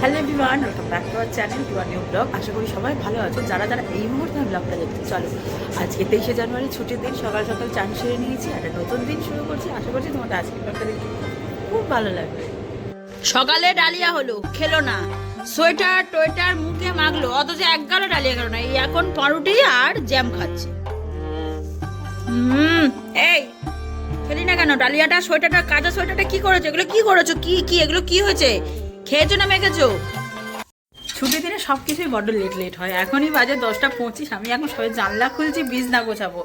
Hello everyone, welcome back to our channel to a new blog. আশা করি সবাই ভালো আছো। যারা যারা এই মুহূর্তে আমি ব্লগটা দেখতে, চলো আজকে 23শে জানুয়ারি ছুটির দিন, সকাল সকাল চান সেরে নিয়েছি, একটা নতুন দিন শুরু করছি। আশা করছি তোমাদের আজকে ব্লগটা দেখতে খুব ভালো লাগবে। সকালে ডালিয়া হলো, খেলো না, সোয়েটার টোয়েটার মুখে মাখলো, অথচ এক গালো ডালিয়া গেল না। এই এখন পাউরুটি আর জ্যাম খাচ্ছে। এই খেলি না কেন ডালিয়াটা? সোয়েটারটা, কাঁচা সোয়েটারটা কি করেছো? এগুলো কি করেছো? কি কি এগুলো কি হয়েছে? খেয়েছো না মেখেছো? ছুটির দিনে সব কিছুই বড্ড লেট হয়। এখনই বাজে 10টা 25। আমি এখন সবাই জানলা খুলছি, বিছনা গোছাবো।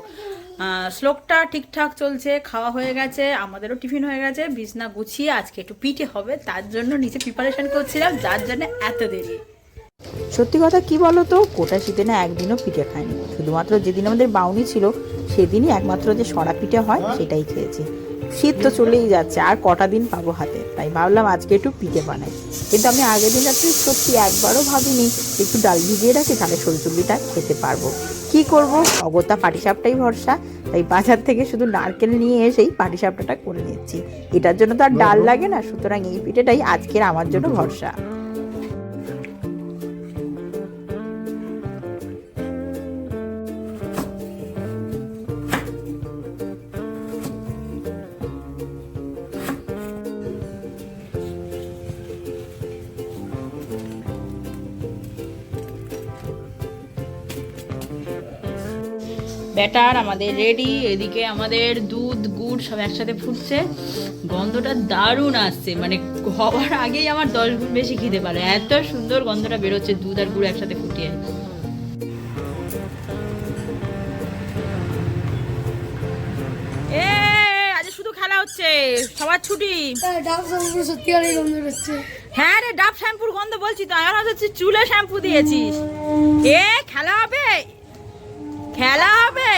শ্লোকটা ঠিকঠাক চলছে, খাওয়া হয়ে গেছে, আমাদেরও টিফিন হয়ে গেছে। বিছনা গুছিয়ে আজকে একটু পিঠে হবে, তার জন্য নিচে প্রিপারেশন করছিলাম, যার জন্য এত দেরি। সত্যি কথা কি বলো তো, গোটা শীতে না একদিনও পিঠে খাইনি। শুধুমাত্র যেদিন আমাদের বাউনি ছিল সেদিনই একমাত্র যে সরা পিঠে হয় সেটাই খেয়েছি। শীত তো চলেই যাচ্ছে, আর কটা দিন পাবো হাতে, তাই ভাবলাম আজকে একটু পিঠে বানাই। কিন্তু আমি আগের দিন রাত্রে সত্যি একবারও ভাবিনি একটু ডাল ভিজিয়ে রাখি, তাহলে সরচুল্লিটা খেতে পারবো। কি করব, অগত্যা পাটিসাপটাই ভরসা। তাই বাজার থেকে শুধু নারকেল নিয়ে এসেই পাটিসাপটাটা করে নিচ্ছি। এটার জন্য তো আর ডাল লাগে না, সুতরাং এই পিঠেটাই আজকের আমার জন্য ভরসা। ব্যাটার আমাদের রেডি, এদিকে আমাদের দুধ গুড় সব একসাথে ফুটছে, গন্ধটা দারুণ আসছে। মানে হওয়ার আগেই আমার 10 গুণ বেশি খিদে পারে, এত সুন্দর গন্ধটা বেরোচ্ছে দুধ আর গুড় একসাথে ফুটিয়ে। আজ শুধু খেলা হচ্ছে, সবার ছুটি। হ্যাঁ রে, ডাব শ্যাম্পুর গন্ধ বলছি তো, আমার হচ্ছে চুলে শ্যাম্পু দিয়েছিস। খেলা হবে, খেলা হবে।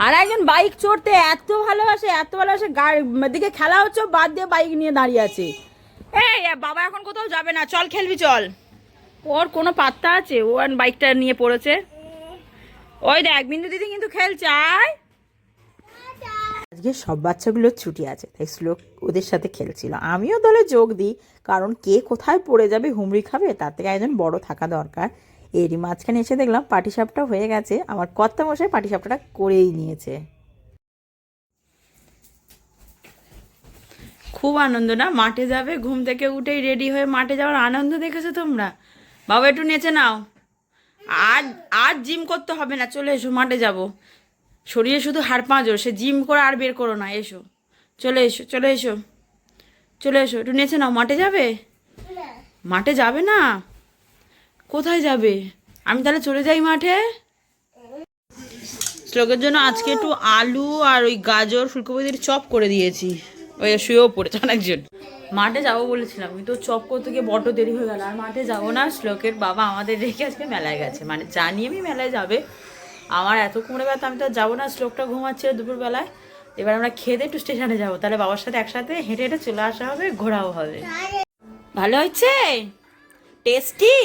আর একজন বাইক চড়তে এত ভালোবাসে, এত ভালোবাসে, দিকে খেলা হচ্ছে, বাদ দিয়ে বাইক নিয়ে দাঁড়িয়ে আছে। বাবা এখন কোথাও যাবে না, চল খেলবি চল। ওর কোনো পাত্তা আছে? ও বাইকটা নিয়ে পড়েছে। ওই দেখ বিন্দু দিদি কিন্তু খেলছে। আজকে সব বাচ্চাগুলোর ছুটি আছে, তাই শ্লোক ওদের সাথে খেলছিল। আমিও দলে যোগ দিই, কারণ কে কোথায় পড়ে যাবে, হুমড়ি খাবে, তার থেকে একজন বড় থাকা দরকার। এরই মাঝখানে এসে দেখলাম পাটিসাপটা হয়ে গেছে। আমার কর্তামশাই পাটিসাপটাটা করেই নিয়েছে। খুব আনন্দ না? মাঠে যাবে, ঘুম থেকে উঠেই রেডি হয়ে মাঠে যাওয়ার আনন্দ দেখেছো তোমরা? বাবা একটু নেচে নাও। আর আর জিম করতে হবে না, চলে এসো, মাঠে যাব। শরীরে শুধু হাড় পাঁজর, সে জিম করে আর বের করো না। এসো, চলে এসো, চলে এসো, চলে এসো, একটু নেচে নাও। মাঠে যাবে? মাঠে যাবে না? কোথায় যাবে? আমি তাহলে চলে যাই মাঠে। শ্লোকের জন্য আজকে একটু আলু আর ওই গাজর ফুলকপির চপ করে দিয়েছি। ওই শুয়েও পড়েছে অনেকজন। মাঠে যাবো বলেছিলাম, কিন্তু চপ করতে গিয়ে বড্ড দেরি হয়ে গেল, আর মাঠে যাবো না। শ্লোকের বাবা আমাদের রেখে আজকে মেলায় গেছে, মানে জানি আমি মেলায় যাবে। আমার এত কোমরে ব্যথা, আমি তো যাবো না। শ্লোকটা ঘুমাচ্ছিল দুপুরবেলায়। এবার আমরা খেতে একটু স্টেশনে যাবো, তাহলে বাবার সাথে একসাথে হেঁটে হেঁটে চলে আসা হবে, ঘোরাও হবে। ভালো হয়েছে? টেস্টি?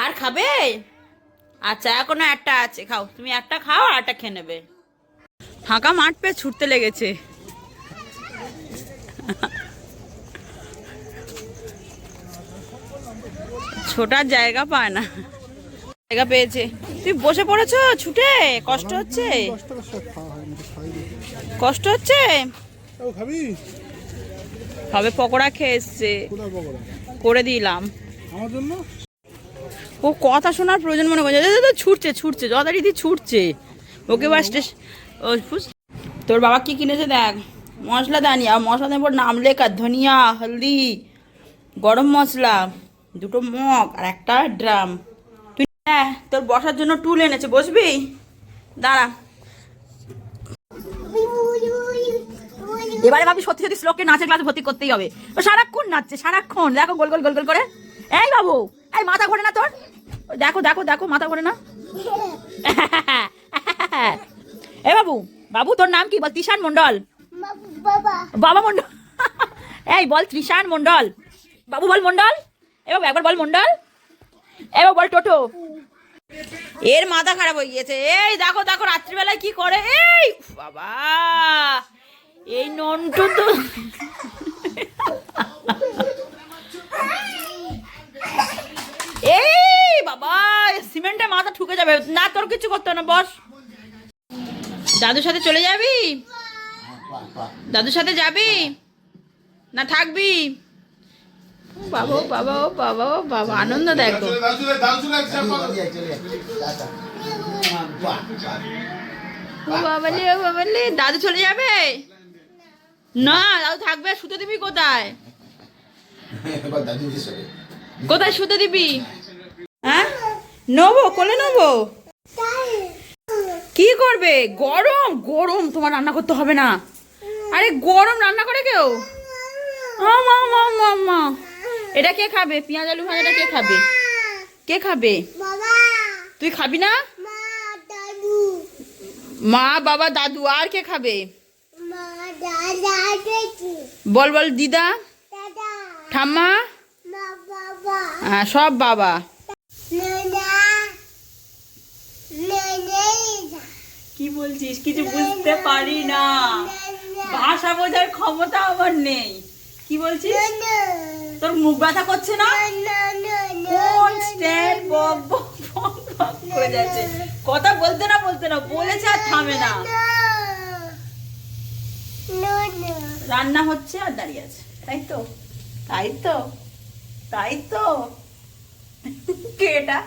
আর খাবে? আচ্ছা, এখনো একটা আছে, খাও তুমি, একটা খাও আর একটা খেয়ে নেবে। ফাঁকা মাঠ পেয়ে ছুটতে লেগেছে। ছোটার জায়গা পায় না, জায়গা পেয়েছে। তুই বসে পড়েছো ছুটে? কষ্ট হচ্ছে? কষ্ট হচ্ছে? হবে পকোড়া খেয়ে এসছে, করে দিলাম। ও কথা শোনার প্রয়োজন মনে করছে, ছুটছে ছুটছে, যথারীতি ছুটছে। ওকে বা তোর বাবা কি কিনেছে দেখ, মশলা দানি, আর মশলার উপর নাম লেখা, ধনিয়া, হলদি, গরম মশলা, 2টো মগ আর একটা ড্রাম। তুই তোর বসার জন্য টুল এনেছে, বসবি? দাঁড়া। এবারে ভাবি সত্যি সত্যি শ্লোককে নাচের ক্লাসে ভর্তি করতেই হবে। সারাক্ষণ নাচছে, সারাক্ষণ দেখো গোল গোল গোল গোল করে। এই বাবু, এই মাথা ঘোরে না তোর? দেখো দেখো দেখো, মাথা ঘোরে না? এই বাবু, বাবু তোর নাম কি বল? তৃষান মন্ডল। বাবা মন্ডল। এই বল তৃষান মন্ডল। বাবু বল মন্ডল। এবার একবার বল মন্ডল। এবার বল টোটো। এর মাথা খারাপ হয়ে গিয়েছে। এই দেখো দেখো রাত্রিবেলায় কি করে। এই বাবা, এই নন্টু তো এই বাবা, সিমেন্টে মাথা ঠুকে যাবে না, তোর কিছু করতে হবে না, বস। দাদুর সাথে চলে যাবি? দাদুর সাথে যাবি না থাকবি? বাবা বাবা ও বাবা ও বাবা, আনন্দ দেখো। ও বাবালে ও বাবালে, দাদু চলে যাবে না? দাদু থাকবে, শুতে দিবি কোথায়? কোথায় শুতে দিবি? হ্যাঁ, নেবো, কোলে নেবো। কি করবে? গরম গরম, তোমার রান্না করতে হবে না। আরে গরম রান্না করে কেউ? মা মা মা মা, এটা কে খাবে? পেঁয়াজ আলু ভাজাটা কে খাবে? কে খাবে? তুই খাবি না? মা বাবা দাদু, আর কে খাবে? বল বল, দিদা ঠাম্মা, হ্যাঁ সব বাবা। কি বলছিস? কিছু বুঝতে পারি না, ভাষা বোঝার ক্ষমতা আমার নেই। কি বলছিস? তোর মুখ ব্যথা করছে না? কোন স্ট্যান্ড বক বক বক বক করে যাচ্ছে, কথা বলতে না বলতে না, বলেছে আর থামে না। রান্না হচ্ছে আর দাঁড়িয়ে আছে, তাই তো? তাই তো, তাই তো। কে এটা?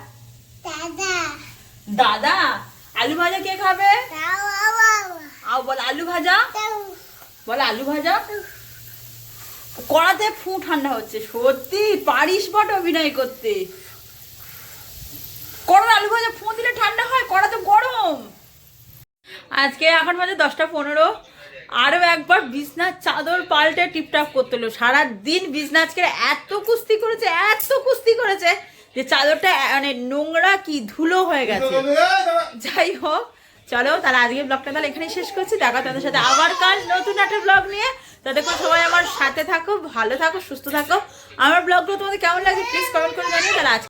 দাদা। আলু ভাজা কে খাবে? আও বল আলু ভাজা, বল আলু ভাজা। কড়াতে ফু ঠান্ডা হচ্ছে, সত্যি পারিস বট অভিনয় করতে। কড়ার আলু ভাজা ফু দিলে ঠান্ডা হয়, কড়া তো গরম। আজকে এখন বাজে 10:15, আরও একবার বিছনার চাদর পাল্টে টিপটাপ করতে হলো। সারাদিন বিছনা আজকে এত কুস্তি করেছে, এত কুস্তি করেছে যে চাদরটা মানে নোংরা কি ধুলো হয়ে গেছে। যাই হোক, চলো তাহলে আজকে ব্লগটা তাহলে এখানেই শেষ করছি। দেখা তাদের সাথে আবার কাল নতুন একটা ব্লগ নিয়ে। ততক্ষণ সবাই আমার সাথে থাকো, ভালো থাকো, সুস্থ থাকো। আমার ব্লগগুলো তোমাদের কেমন লাগে প্লিজ কমেন্ট করে জানিও। তাহলে আজকে